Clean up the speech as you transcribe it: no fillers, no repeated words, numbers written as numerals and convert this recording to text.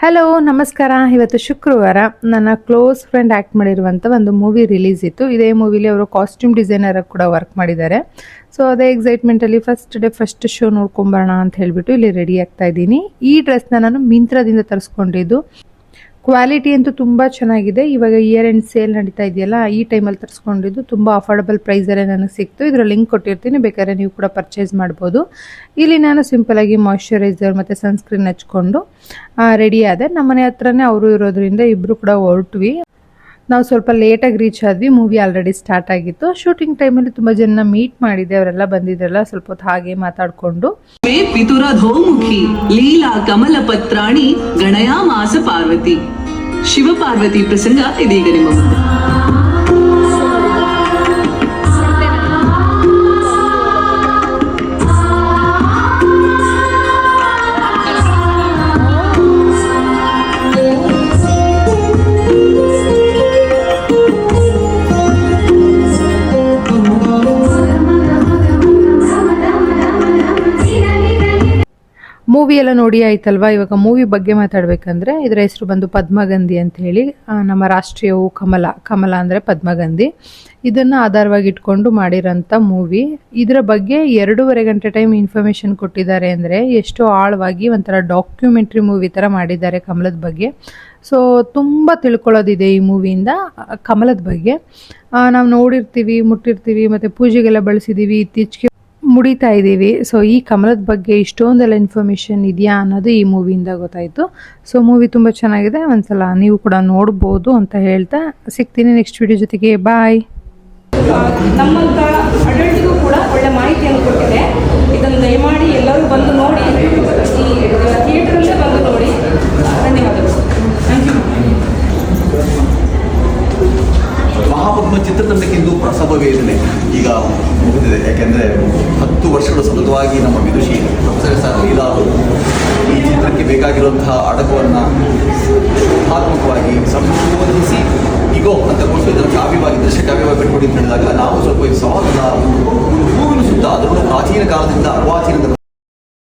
Hello ನಮಸ್ಕಾರ. ಇವತ್ತು ಶುಕ್ರವಾರ ನನ್ನ ಕ್ಲೋಸ್ ಫ್ರೆಂಡ್ ಆ್ಯಕ್ಟ್ ಮಾಡಿರುವಂಥ ಒಂದು ಮೂವಿ ರಿಲೀಸ್ ಇತ್ತು. ಇದೇ ಮೂವಿಲಿ ಅವರು ಕಾಸ್ಟ್ಯೂಮ್ ಡಿಸೈನರ್ ಕೂಡ ವರ್ಕ್ ಮಾಡಿದ್ದಾರೆ. ಸೊ ಅದೇ ಎಕ್ಸೈಟ್ಮೆಂಟಲ್ಲಿ ಫಸ್ಟ್ ಶೋ ನೋಡ್ಕೊಂಬರೋಣ ಅಂತ ಹೇಳಿಬಿಟ್ಟು ಇಲ್ಲಿ ರೆಡಿ ಆಗ್ತಾ ಇದ್ದೀನಿ. ಈ ಡ್ರೆಸ್ನ ನಾನು ಮಿಂತ್ರದಿಂದ ತರಿಸ್ಕೊಂಡಿದ್ದು. ಕ್ವಾಲಿಟಿ ಅಂತೂ ತುಂಬ ಚೆನ್ನಾಗಿದೆ. ಇವಾಗ ಇಯರ್ ಎಂಡ್ ಸೇಲ್ ನಡೀತಾ ಇದೆಯಲ್ಲ, ಈ ಟೈಮಲ್ಲಿ ತರಿಸ್ಕೊಂಡಿದ್ದು ತುಂಬ ಅಫೋರ್ಡಬಲ್ ಪ್ರೈಸಲ್ಲೇ ನನಗೆ ಸಿಕ್ತು. ಇದರ ಲಿಂಕ್ ಕೊಟ್ಟಿರ್ತೀನಿ, ಬೇಕಾದ್ರೆ ನೀವು ಕೂಡ ಪರ್ಚೇಸ್ ಮಾಡ್ಬೋದು. ಇಲ್ಲಿ ನಾನು ಸಿಂಪಲಾಗಿ ಮಾಯ್ಶ್ಚರೈಸರ್ ಮತ್ತು ಸನ್ಸ್ಕ್ರೀನ್ ಹಚ್ಕೊಂಡು ರೆಡಿ ಆದೆ. ನಮ್ಮನೆ ಹತ್ರನೇ ಅವರು ಇರೋದ್ರಿಂದ ಇಬ್ಬರು ಕೂಡ ಹೊರಟ್ವಿ. ನಾವು ಸ್ವಲ್ಪ ಲೇಟಾಗಿ ರೀಚ್ ಆದ್ವಿ. ಮೂವಿ ಆಲ್ರೆಡಿ ಸ್ಟಾರ್ಟ್ ಆಗಿತ್ತು. ಶೂಟಿಂಗ್ ಟೈಮಲ್ಲಿ ತುಂಬ ಜನ ಮೀಟ್ ಮಾಡಿದೆ, ಅವರೆಲ್ಲ ಬಂದಿದ್ರಲ್ಲ, ಸ್ವಲ್ಪ ಹೊತ್ತು ಹಾಗೆ ಮಾತಾಡಿಕೊಂಡು ಪಿತುರಧೋಮುಖಿ ಲೀಲಾ ಕಮಲ ಪತ್ರಾಣಿ ಗಣಯಾ ಮಾಸ ಪಾರ್ವತಿ ಶಿವ ಪಾರ್ವತಿ ಪ್ರಸಂಗ ಇದೀಗ ನಿಮ್ಮ ಮುಂದೆ. ಮೂವಿ ಎಲ್ಲ ನೋಡಿ ಆಯ್ತಲ್ವಾ. ಇವಾಗ ಮೂವಿ ಬಗ್ಗೆ ಮಾತಾಡಬೇಕಂದ್ರೆ ಇದರ ಹೆಸರು ಬಂದು ಪದ್ಮಗಂಧಿ ಅಂತ ಹೇಳಿ. ನಮ್ಮ ರಾಷ್ಟ್ರೀಯ ಹೂ ಕಮಲ ಅಂದರೆ ಪದ್ಮಗಂಧಿ. ಇದನ್ನು ಆಧಾರವಾಗಿ ಇಟ್ಕೊಂಡು ಮಾಡಿರೋಂಥ ಮೂವಿ. ಇದರ ಬಗ್ಗೆ 2.5 ಗಂಟೆ ಟೈಮ್ ಇನ್ಫಾರ್ಮೇಷನ್ ಕೊಟ್ಟಿದ್ದಾರೆ. ಅಂದರೆ ಎಷ್ಟೋ ಆಳವಾಗಿ ಒಂಥರ ಡಾಕ್ಯುಮೆಂಟ್ರಿ ಮೂವಿ ಥರ ಮಾಡಿದ್ದಾರೆ ಕಮಲದ ಬಗ್ಗೆ. ಸೊ ತುಂಬ ತಿಳ್ಕೊಳ್ಳೋದಿದೆ ಈ ಮೂವಿಯಿಂದ ಕಮಲದ ಬಗ್ಗೆ. ನಾವು ನೋಡಿರ್ತೀವಿ, ಮುಟ್ಟಿರ್ತೀವಿ, ಮತ್ತು ಪೂಜೆಗೆಲ್ಲ ಬಳಸಿದ್ದೀವಿ, ಇತ್ತೀಚೆಗೆ ಮುಡಿತಾ ಇದ್ದೀವಿ. ಸೊ ಈ ಕಮಲದ ಬಗ್ಗೆ ಇಷ್ಟೊಂದೆಲ್ಲ ಇನ್ಫಾರ್ಮೇಷನ್ ಇದೆಯಾ ಅನ್ನೋದು ಈ ಮೂವಿಯಿಂದ ಗೊತ್ತಾಯಿತು. ಸೊ ಮೂವಿ ತುಂಬ ಚೆನ್ನಾಗಿದೆ, ಒಂದ್ಸಲ ನೀವು ಕೂಡ ನೋಡ್ಬೋದು ಅಂತ ಹೇಳ್ತಾ ಸಿಗ್ತೀನಿ ನೆಕ್ಸ್ಟ್ ವಿಡಿಯೋ ಜೊತೆಗೆ. ಬಾಯ್. ನಮ್ಮಂಥ ಅಡಲ್ಟ್ಗೂ ಕೂಡ ಒಳ್ಳೆ ಮಾಹಿತಿಯನ್ನು ಕೊಟ್ಟಿದೆ. ಇದನ್ನು ದಯಮಾಡಿ ಎಲ್ಲರೂ ಬಂದು ನೋಡಿ, ಈ ಥಿಯೇಟ್ರಲ್ಲೇ ಬಂದು ನೋಡಿ. ಧನ್ಯವಾದಗಳು. Thank you. ಮಹಾಪದ್ಮ ಚಿತ್ರತಂಡಕ್ಕಿಂದು ಪ್ರಸವ ವೇದನೆ ಈಗ ಮುಗಿದಿದೆ. ಯಾಕೆಂದರೆ 10 ವರ್ಷಗಳು ಸತತವಾಗಿ ನಮ್ಮ ವಿದುಷಿ ಪ್ರೊಫೆಸರ್ ಲೀಲಾ ಅವರು ಈ ಚಿತ್ರಕ್ಕೆ ಬೇಕಾಗಿರುವಂತಹ ಅಡಗುವನ್ನು ಆತ್ಮಕವಾಗಿ ಸಂಶೋಧಿಸಿ ಈಗೋ ಅಂತ ಕೊಟ್ಟು ಇದನ್ನು ಕಾವ್ಯವಾಗಿ ದೃಶ್ಯಕಾವ್ಯವಾಗಿ ಬಿಟ್ಕೊಡಿ ಅಂತ ಹೇಳಿದಾಗ ನಾವು ಸ್ವಲ್ಪ ಇದು ಸವಾಲನ್ನ ಹೂವಿನ ಸುತ್ತ ಅದರಲ್ಲೂ ಪ್ರಾಚೀನ ಕಾಲದಿಂದ ಅರ್ವಾಚೀನದ